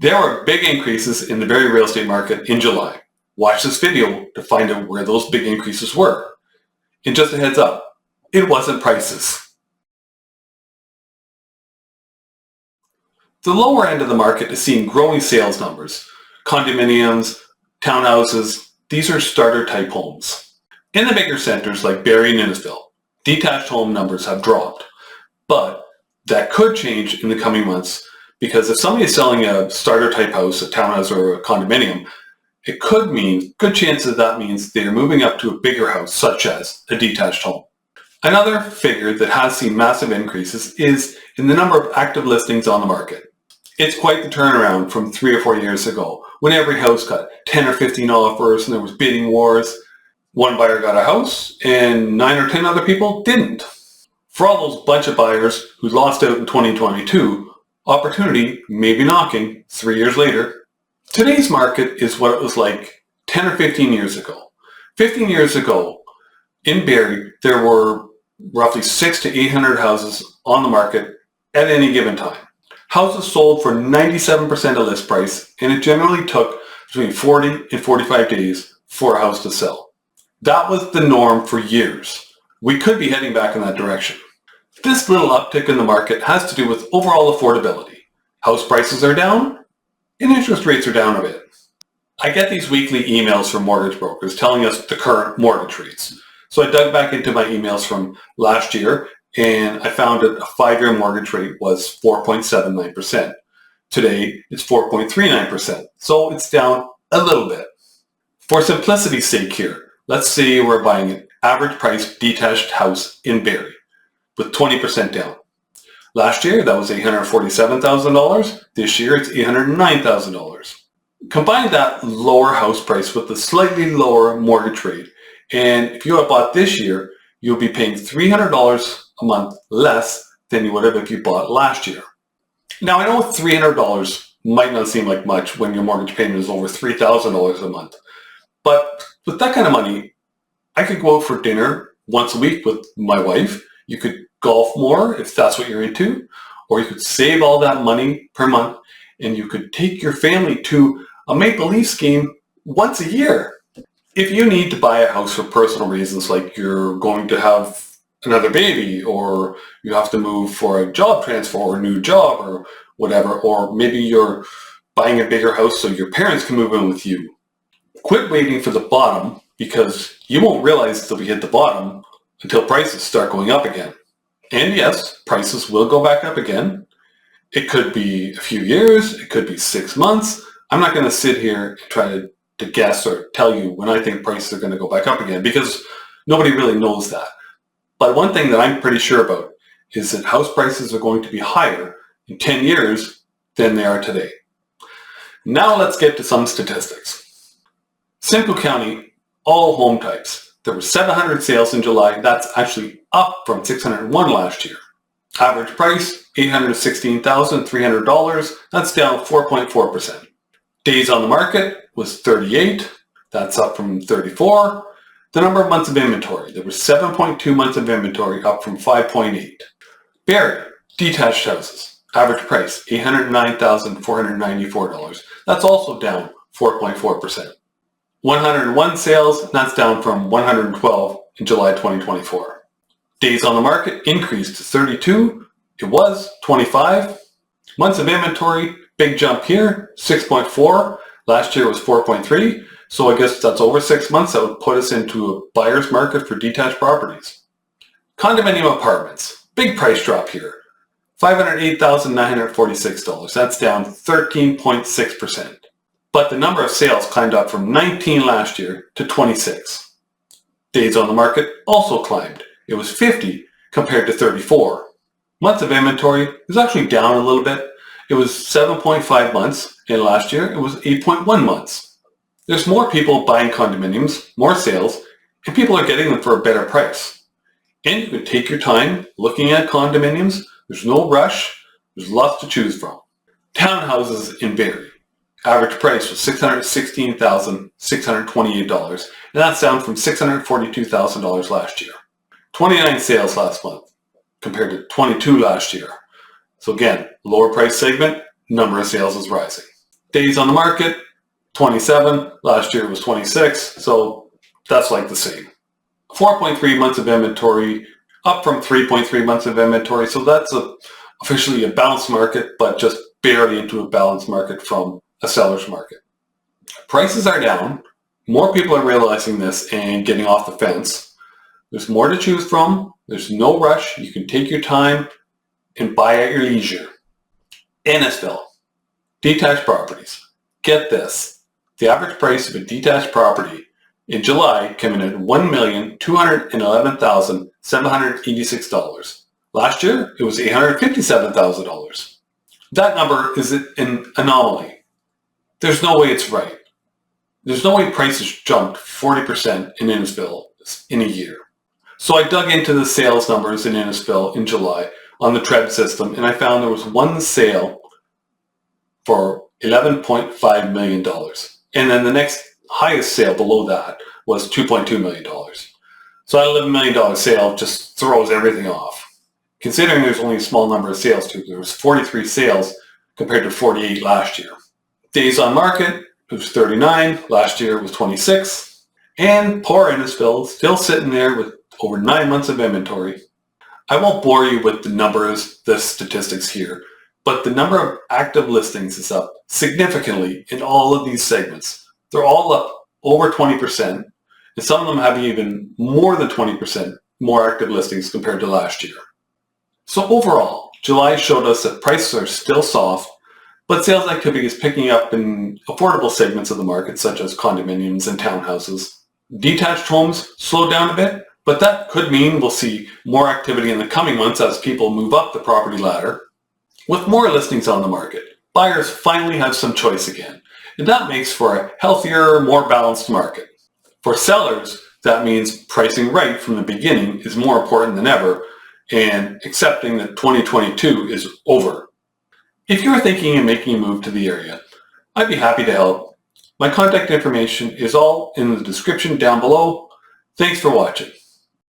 There were big increases in the Barrie real estate market in July. Watch this video to find out where those big increases were. And just a heads up, it wasn't prices. The lower end of the market is seeing growing sales numbers. Condominiums, townhouses, these are starter type homes. In the bigger centers like Barrie and Innisfil, detached home numbers have dropped. But that could change in the coming months, because if somebody is selling a starter type house, a townhouse or a condominium, it could mean, good chances that means they are moving up to a bigger house, such as a detached home. Another figure that has seen massive increases is in the number of active listings on the market. It's quite the turnaround from 3 or 4 years ago, when every house got 10 or 15 offers and there was bidding wars. One buyer got a house and 9 or 10 other people didn't. For all those bunch of buyers who lost out in 2022, opportunity may be knocking 3 years later. Today's market is what it was like 10 or 15 years ago. 15 years ago, in Barrie, there were roughly 600 to 800 houses on the market at any given time. Houses sold for 97% of list price, and it generally took between 40 and 45 days for a house to sell. That was the norm for years. We could be heading back in that direction. This little uptick in the market has to do with overall affordability. House prices are down, and interest rates are down a bit. I get these weekly emails from mortgage brokers telling us the current mortgage rates. So I dug back into my emails from last year, and I found that a 5-year mortgage rate was 4.79%. Today, it's 4.39%, so it's down a little bit. For simplicity's sake here, let's say we're buying an average price detached house in Barrie with 20% down. Last year, that was $847,000. This year, it's $809,000. Combine that lower house price with the slightly lower mortgage rate, and if you had bought this year, you'll be paying $300 a month less than you would have if you bought last year. Now, I know $300 might not seem like much when your mortgage payment is over $3,000 a month, but with that kind of money, I could go out for dinner once a week with my wife. You could golf more if that's what you're into, or you could save all that money per month and you could take your family to a Maple Leafs game once a year. If you need to buy a house for personal reasons, like you're going to have another baby, or you have to move for a job transfer or a new job or whatever, or maybe you're buying a bigger house so your parents can move in with you, quit waiting for the bottom, because you won't realize till we hit the bottom until prices start going up again. And yes, prices will go back up again. It could be a few years, it could be 6 months. I'm not going to sit here and try to guess or tell you when I think prices are going to go back up again, because nobody really knows that. But one thing that I'm pretty sure about is that house prices are going to be higher in 10 years than they are today. Now let's get to some statistics. Simcoe County, all home types. There were 700 sales in July. That's actually up from 601 last year. Average price, $816,300. That's down 4.4%. Days on the market was 38. That's up from 34. The number of months of inventory. There was 7.2 months of inventory, up from 5.8. Barrie, detached houses. Average price, $809,494. That's also down 4.4%. 101 sales, that's down from 112 in July 2024. Days on the market increased to 32. It was 25. Months of inventory, big jump here, 6.4. Last year was 4.3. So I guess that's over 6 months. That would put us into a buyer's market for detached properties. Condominium apartments, big price drop here. $508,946. That's down 13.6%. But the number of sales climbed up from 19 last year to 26. Days on the market also climbed. It was 50 compared to 34. Months of inventory is actually down a little bit. It was 7.5 months, and last year it was 8.1 months. There's more people buying condominiums, more sales, and people are getting them for a better price. And you can take your time looking at condominiums. There's no rush. There's lots to choose from. Townhouses in Barrie. Average price was $616,628, and that's down from $642,000 last year. 29 sales last month compared to 22 last year. So again, lower price segment, number of sales is rising. Days on the market, 27. Last year it was 26, so that's like the same. 4.3 months of inventory, up from 3.3 months of inventory, so that's officially a balanced market, but just barely into a balanced market from a seller's market. Prices are down. More people are realizing this and getting off the fence. There's more to choose from. There's no rush. You can take your time and buy at your leisure. Innisfil, detached properties. Get this. The average price of a detached property in July came in at $1,211,786. Last year, it was $857,000. That number is an anomaly. There's no way it's right. There's no way prices jumped 40% in Innisfil in a year. So I dug into the sales numbers in Innisfil in July on the TREB system, and I found there was one sale for $11.5 million. And then the next highest sale below that was $2.2 million. So that $11 million sale just throws everything off. Considering there's only a small number of sales too, there was 43 sales compared to 48 last year. Days on market, it was 39. Last year it was 26. And poor Innisfil still sitting there with over 9 months of inventory. I won't bore you with the numbers, the statistics here, but the number of active listings is up significantly in all of these segments. They're all up over 20%, and some of them have even more than 20% more active listings compared to last year. So overall, July showed us that prices are still soft, but sales activity is picking up in affordable segments of the market, such as condominiums and townhouses. Detached homes slowed down a bit, but that could mean we'll see more activity in the coming months as people move up the property ladder. With more listings on the market, buyers finally have some choice again, and that makes for a healthier, more balanced market. For sellers, that means pricing right from the beginning is more important than ever, and accepting that 2022 is over. If you're thinking of making a move to the area, I'd be happy to help. My contact information is all in the description down below. Thanks for watching.